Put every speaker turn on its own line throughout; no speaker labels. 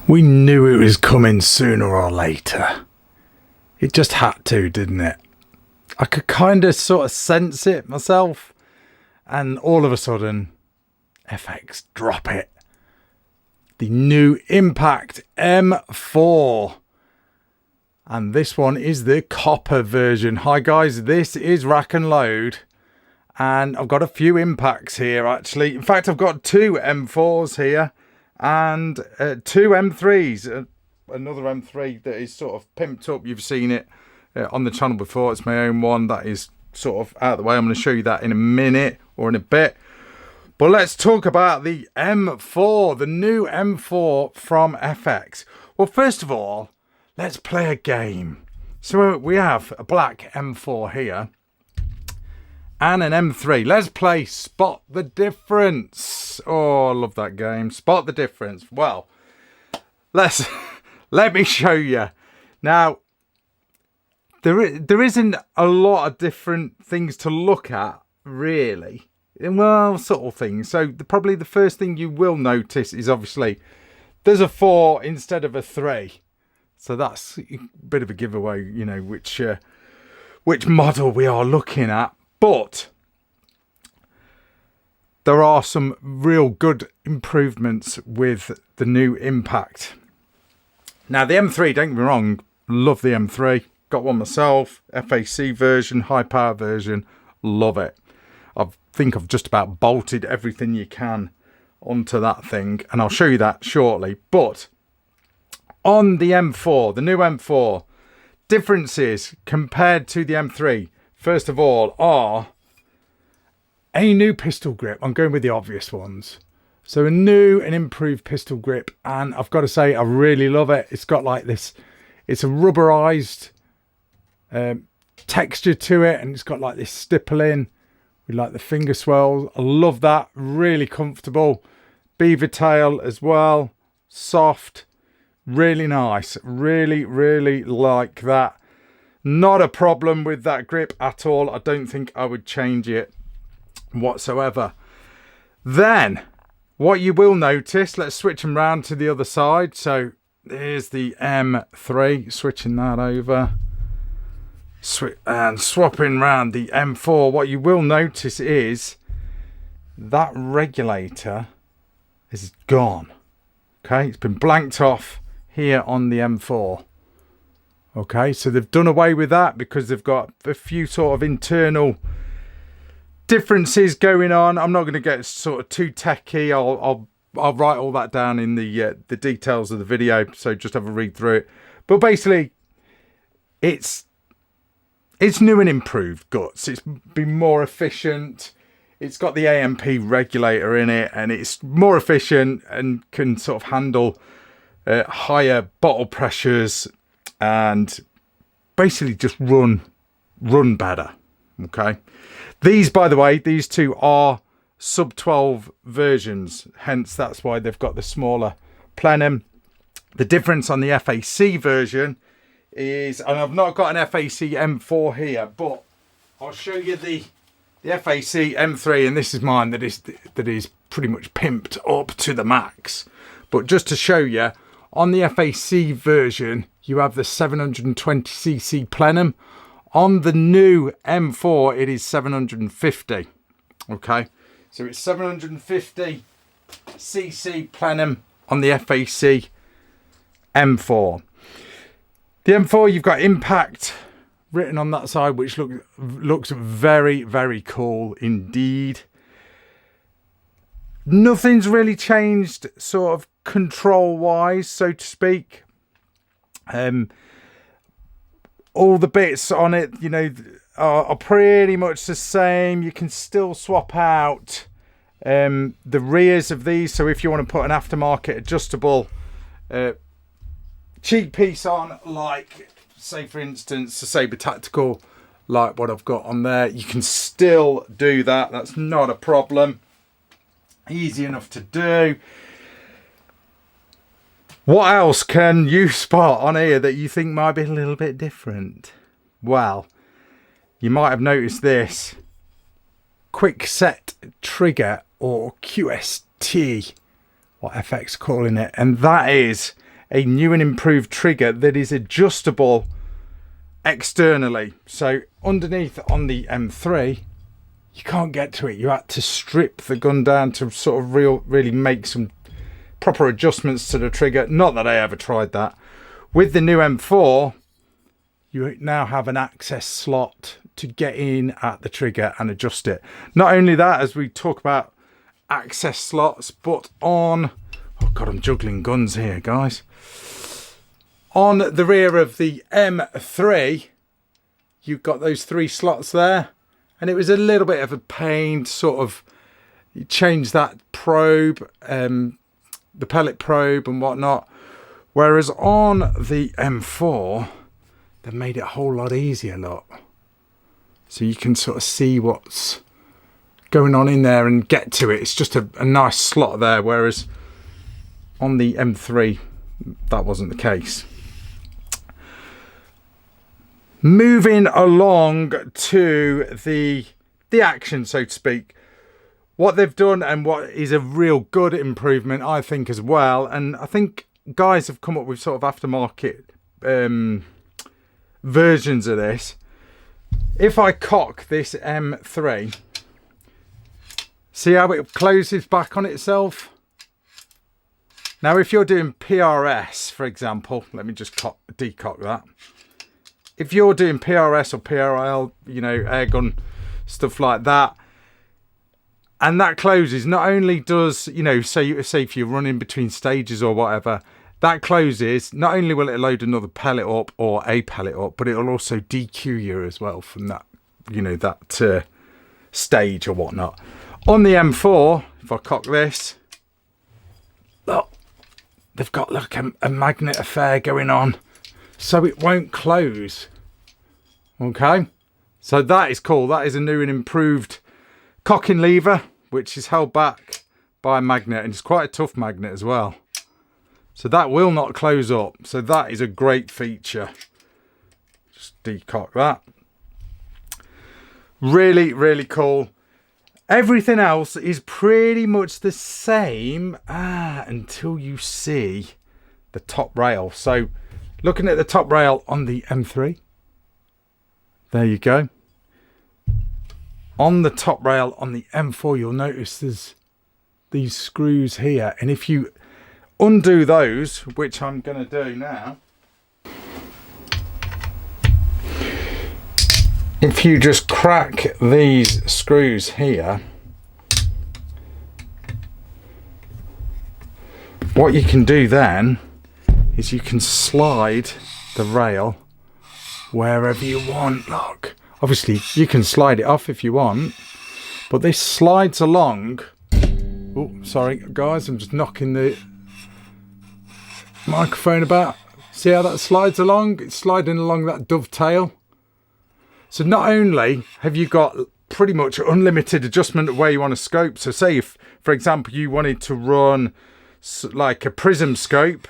We knew it was coming sooner or later. It just had to, didn't it? I could kind of sort of sense it myself. And all of a sudden, FX drop it. The new Impact M4. And this one is the copper version. Hi guys, this is Rack and Load. And I've got a few Impacts here actually. In fact, I've got two M4s here. And two M3s, another M3 that is sort of pimped up. You've seen it on the channel before. It's my own one that is sort of out of the way. I'm going to show you that in a minute or in a bit. But let's talk about the M4, the new M4 from FX. Well, first of all, let's play a game. So we have a black M4 here and an M3. Let's play Spot the Difference. Oh, I love that game. Spot the Difference. Well, let me show you. Now, there isn't a lot of different things to look at, really. Well, sort of things. So probably the first thing you will notice is obviously there's a 4 instead of a 3. So that's a bit of a giveaway, you know, which model we are looking at. But there are some real good improvements with the new Impact. Now, the M3, don't get me wrong, love the M3. Got one myself, FAC version, high power version, love it. I think I've just about bolted everything you can onto that thing, and I'll show you that shortly. But on the M4, the new M4, differences compared to the M3, first of all, are a new pistol grip. I'm going with the obvious ones. So a new and improved pistol grip, and I've got to say I really love it. It's got like this, it's a rubberized texture to it, and it's got like this stippling with like the finger swells. I love that. Really comfortable. Beaver tail as well. Soft. Really nice. Really, really like that. Not a problem with that grip at all. I don't think I would change it whatsoever. Then what you will notice, let's switch them round to the other side. So here's the M3, switching that over and swapping round the M4. What you will notice is that regulator is gone. Okay, it's been blanked off here on the M4. Okay, so they've done away with that because they've got a few sort of internal differences going on. I'm not going to get sort of too techy. I'll write all that down in the details of the video, so just have a read through it. But basically, it's new and improved guts. It's been more efficient. It's got the AMP regulator in it, and it's more efficient and can sort of handle higher bottle pressures and basically just run better. Okay. These, by the way, these two are sub 12 versions, hence that's why they've got the smaller plenum. The difference on the FAC version is, and I've not got an FAC M4 here, but I'll show you the FAC M3, and this is mine that is pretty much pimped up to the max. But just to show you, on the FAC version, you have the 720cc plenum. On the new M4, it is 750. Okay, so it's 750cc plenum on the FAC M4. The M4, you've got Impact written on that side, which looks very, very cool indeed. Nothing's really changed sort of control-wise, so to speak. All the bits on it, you know, are pretty much the same. You can still swap out the rears of these. So if you want to put an aftermarket adjustable cheek piece on, like, say, for instance, the Sabre Tactical, like what I've got on there, you can still do that. That's not a problem. Easy enough to do. What else can you spot on here that you think might be a little bit different? Well, you might have noticed this. Quick set trigger, or QST, what FX calling it. And that is a new and improved trigger that is adjustable externally. So underneath on the M3, you can't get to it. You had to strip the gun down to sort of really make some proper adjustments to the trigger. Not that I ever tried that. With the new M4, you now have an access slot to get in at the trigger and adjust it. Not only that, as we talk about access slots, but on, oh god, I'm juggling guns here, guys. On the rear of the M3, you've got those 3 slots there, and it was a little bit of a pain to sort of change that probe, the pellet probe and whatnot. Whereas on the M4, they've made it a whole lot easier, look. So you can sort of see what's going on in there and get to it. It's just a nice slot there, whereas on the M3, that wasn't the case. Moving along to the action, so to speak. What they've done, and what is a real good improvement, I think, as well. And I think guys have come up with sort of aftermarket versions of this. If I cock this M3, see how it closes back on itself? Now, if you're doing PRS, for example, let me just decock that. If you're doing PRS or PRL, you know, airgun, stuff like that, and that closes, not only does, you know, say if you're running between stages or whatever, that closes, not only will it load another pellet up or a pellet up, but it'll also DQ you as well from that, you know, that stage or whatnot. On the M4, if I cock this, look, they've got like a magnet affair going on, so it won't close. Okay, so that is cool. That is a new and improved cocking lever, which is held back by a magnet, and it's quite a tough magnet as well. So that will not close up. So that is a great feature. Just decock that. Really, really cool. Everything else is pretty much the same until you see the top rail. So looking at the top rail on the M3, there you go. On the top rail on the M4, you'll notice there's these screws here, and if you undo those, which I'm going to do now, if you just crack these screws here, what you can do then is you can slide the rail wherever you want. Look, obviously you can slide it off if you want, but this slides along. Oh, sorry guys, I'm just knocking the microphone about. See how that slides along? It's sliding along that dovetail. So not only have you got pretty much unlimited adjustment of where you want to scope. So say if, for example, you wanted to run like a prism scope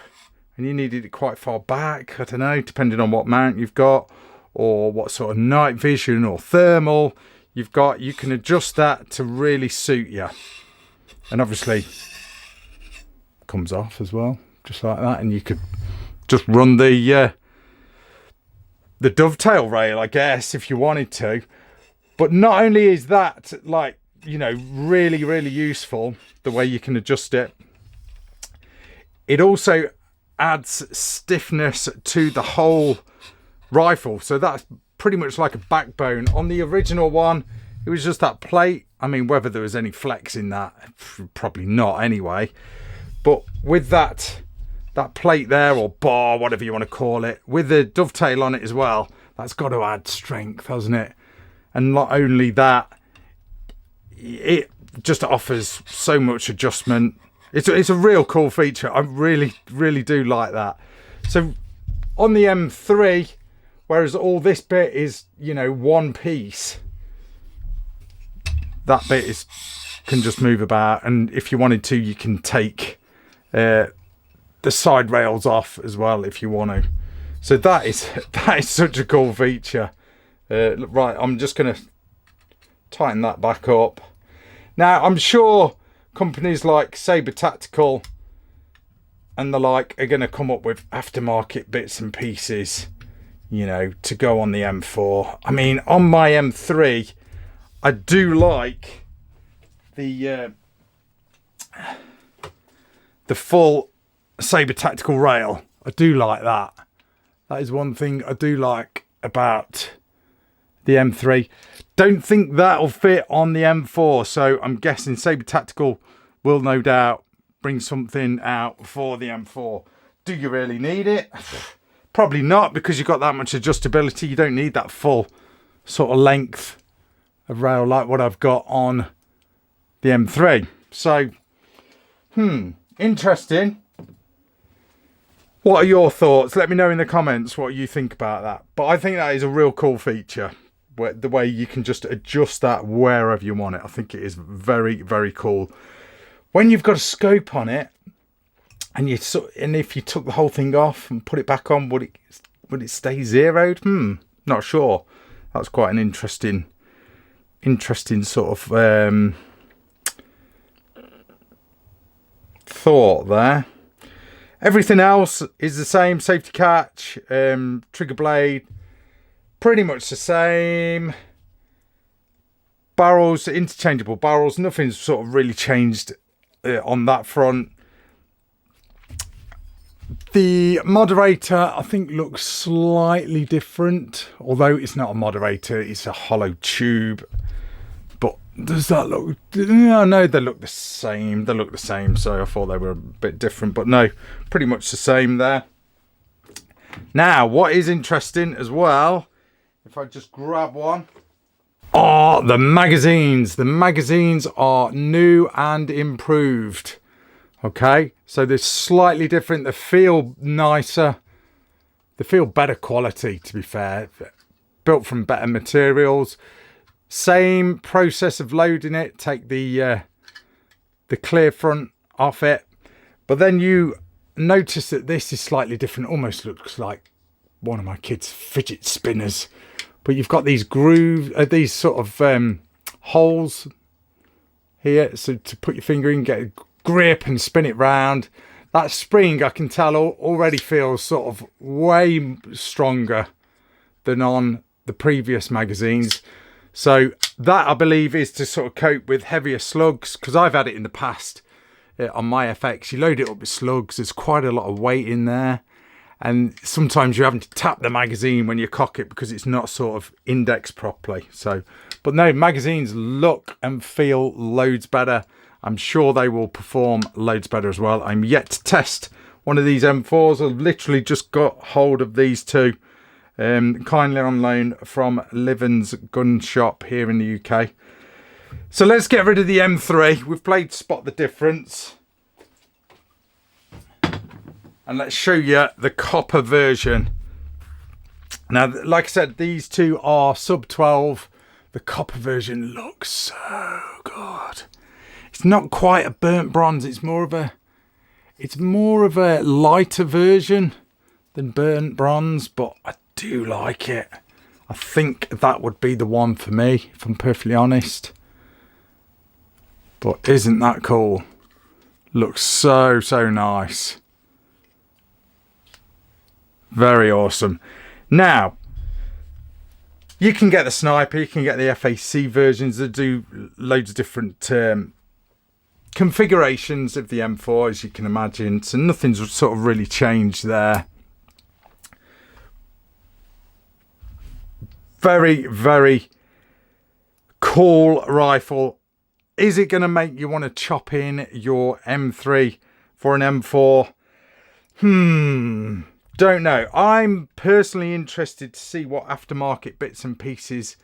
and you needed it quite far back, I don't know, depending on what mount you've got or what sort of night vision or thermal you've got, you can adjust that to really suit you. And obviously comes off as well, just like that, and you could just run the dovetail rail, I guess, if you wanted to. But not only is that, like, you know, really, really useful, the way you can adjust it, it also adds stiffness to the whole rifle. So that's pretty much like a backbone. On the original one, it was just that plate. I mean, whether there was any flex in that, probably not anyway. But with that plate there, or bar, whatever you want to call it, with the dovetail on it as well, that's got to add strength, hasn't it? And not only that, it just offers so much adjustment. It's a real cool feature. I really, really do like that. So on the M3, whereas all this bit is, you know, one piece, that bit can just move about. And if you wanted to, you can take the side rails off as well if you want to. So that is such a cool feature. Right, I'm just going to tighten that back up. Now, I'm sure companies like Sabre Tactical, and the like are going to come up with aftermarket bits and pieces, you know, to go on the M4. I mean, on my M3, I do like the full Sabre tactical rail. I do like that. That is one thing I do like about the M3. Don't think that'll fit on the M4, so I'm guessing Sabre Tactical will no doubt bring something out for the M4. Do you really need it? Probably not, because you've got that much adjustability. You don't need that full sort of length of rail like what I've got on the M3. So, interesting. What are your thoughts? Let me know in the comments what you think about that. But I think that is a real cool feature, where the way you can just adjust that wherever you want it. I think it is very, very cool. When you've got a scope on it, and if you took the whole thing off and put it back on, would it stay zeroed? Not sure. That's quite an interesting sort of thought there. Everything else is the same. Safety catch, trigger blade, pretty much the same. Barrels, interchangeable barrels. Nothing's sort of really changed on that front. The moderator, I think, looks slightly different. Although it's not a moderator, it's a hollow tube. But does that look... No, they look the same. They look the same, so I thought they were a bit different. But no, pretty much the same there. Now, what is interesting as well, if I just grab one, are the magazines. The magazines are new and improved. Okay, so they're slightly different. They feel nicer. They feel better quality, to be fair. Built from better materials. Same process of loading it. Take the clear front off it. But then you notice that this is slightly different. Almost looks like one of my kids' fidget spinners. But you've got these grooves, these sort of holes here. So to put your finger in, get a grip and spin it round. That spring, I can tell, already feels sort of way stronger than on the previous magazines. So that, I believe, is to sort of cope with heavier slugs, because I've had it in the past on my FX. You load it up with slugs. There's quite a lot of weight in there. And sometimes you're having to tap the magazine when you cock it because it's not sort of indexed properly. So, but no, magazines look and feel loads better. I'm sure they will perform loads better as well. I'm yet to test one of these M4s. I've literally just got hold of these two. Kindly on loan from Liven's Gun Shop here in the UK. So let's get rid of the M3. We've played Spot the Difference. And let's show you the copper version. Now, like I said, these two are sub 12. The copper version looks so good. It's not quite a burnt bronze. It's more of a lighter version than burnt bronze, but I do like it. I think that would be the one for me, if I'm perfectly honest. But isn't that cool? Looks so, so nice. Very awesome. Now, you can get the sniper, you can get the FAC versions that do loads of different configurations of the M4, as you can imagine. So nothing's sort of really changed there. Very, very cool rifle. Is it going to make you want to chop in your M3 for an M4? Don't know. I'm personally interested to see what aftermarket bits and pieces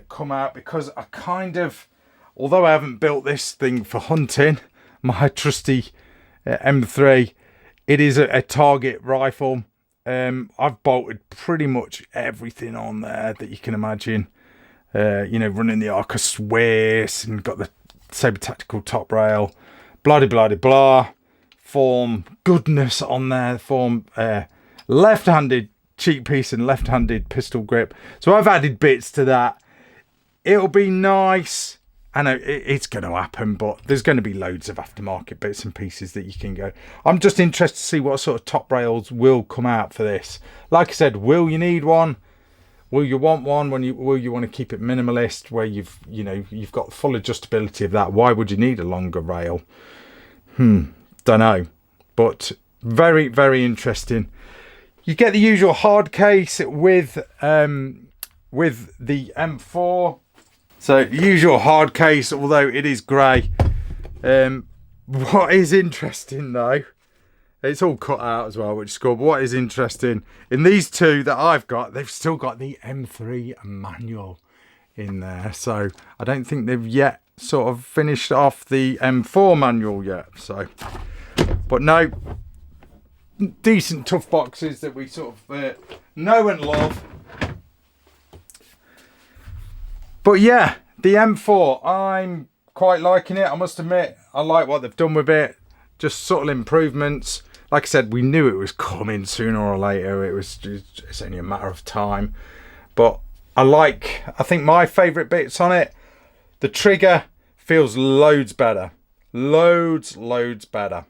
come out, because I kind of, although I haven't built this thing for hunting, my trusty M3, it is a target rifle. I've bolted pretty much everything on there that you can imagine. You know, running the Arca Swiss and got the Sabre Tactical top rail, blah blah blah blah. Form goodness on there. Form left-handed cheek piece and left-handed pistol grip. So I've added bits to that. It'll be nice I know it's going to happen, but there's going to be loads of aftermarket bits and pieces that you can go. I'm just interested to see what sort of top rails will come out for this. Like I said, will you need one? Will you want one? Will you want to keep it minimalist, where you've got full adjustability of that? Why would you need a longer rail? Don't know, but very, very interesting. You get the usual hard case with the M4. So usual hard case, although it is grey. What is interesting though, it's all cut out as well, which is cool. But what is interesting, in these two that I've got, they've still got the M3 manual in there. So I don't think they've yet sort of finished off the M4 manual yet. So, but no, decent tough boxes that we sort of know and love. But yeah, the M4, I'm quite liking it. I must admit, I like what they've done with it. Just subtle improvements. Like I said, we knew it was coming sooner or later. It's only a matter of time. But I think my favourite bits on it, the trigger feels loads better. Loads better.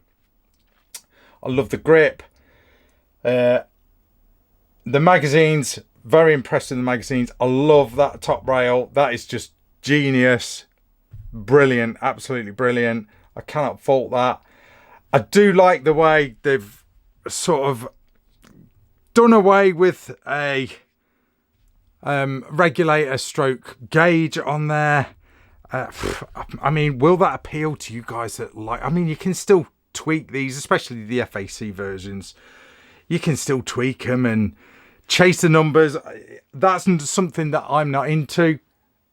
I love the grip. The magazines, very impressed with the magazines. I love that top rail. That is just genius. Brilliant. Absolutely brilliant. I cannot fault that. I do like the way they've sort of done away with a regulator stroke gauge on there. I mean, will that appeal to you guys that like... I mean, you can still tweak these, especially the FAC versions. You can still tweak them and chase the numbers. That's something that I'm not into.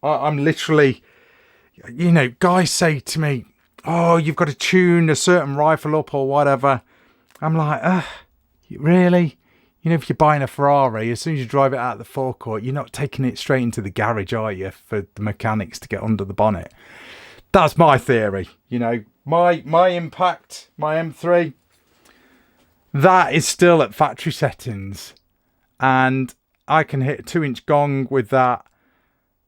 I'm literally, guys say to me, oh, you've got to tune a certain rifle up or whatever. I'm like, really? If you're buying a Ferrari, as soon as you drive it out of the forecourt, you're not taking it straight into the garage, are you, for the mechanics to get under the bonnet? That's my theory. My Impact, my M3, that is still at factory settings. And I can hit a 2-inch gong with that,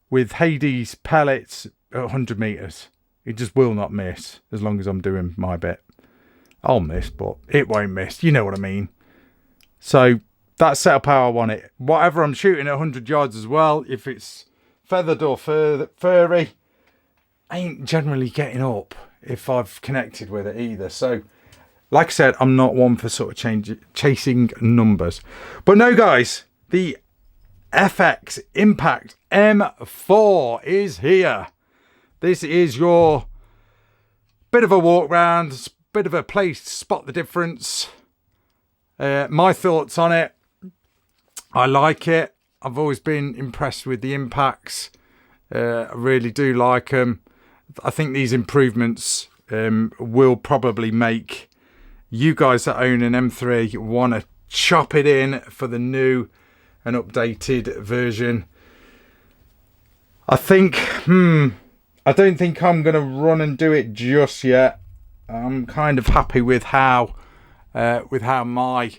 with Hades pellets at 100 metres. It just will not miss as long as I'm doing my bit. I'll miss, but it won't miss. You know what I mean. So that's setup how I want it. Whatever I'm shooting at 100 yards as well, if it's feathered or furry, I ain't generally getting up if I've connected with it either. So, like I said, I'm not one for sort of chasing numbers. But no, guys, the FX Impact M4 is here. This is your bit of a walk round, bit of a place to spot the difference. My thoughts on it. I like it. I've always been impressed with the Impacts. I really do like them. I think these improvements will probably make you guys that own an M3 want to chop it in for the new and updated version. I think, I don't think I'm going to run and do it just yet. I'm kind of happy with how my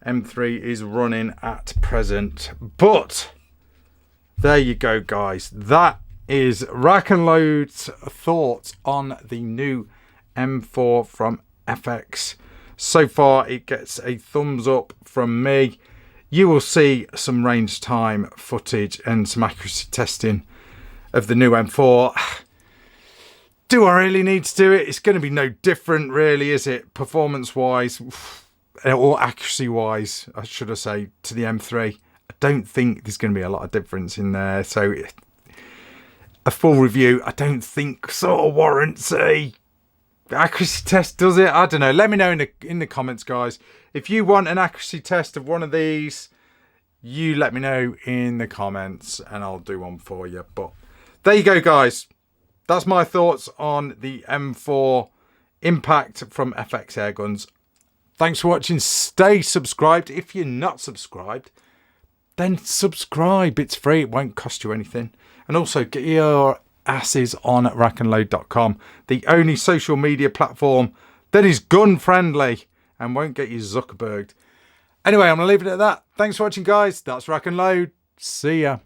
M3 is running at present. But there you go, guys. That is Rack and Load's thoughts on the new M4 from FX. So far, it gets a thumbs up from me. You will see some range time footage and some accuracy testing of the new M4. Do I really need to do it? It's going to be no different, really, is it? Performance-wise, or accuracy-wise, should I say, to the M3. I don't think there's going to be a lot of difference in there. So a full review, I don't think sort of warrants a accuracy test, does it? I don't know. Let me know in the comments, guys. If you want an accuracy test of one of these, you let me know in the comments and I'll do one for you. But there you go, guys. That's my thoughts on the M4 Impact from FX Airguns. Thanks for watching. Stay subscribed. If you're not subscribed, then subscribe. It's free. It won't cost you anything. And also get your asses on rackandload.com, the only social media platform that is gun friendly and won't get you Zuckerberged. Anyway, I'm going to leave it at that. Thanks for watching, guys. That's Rack and Load. See ya.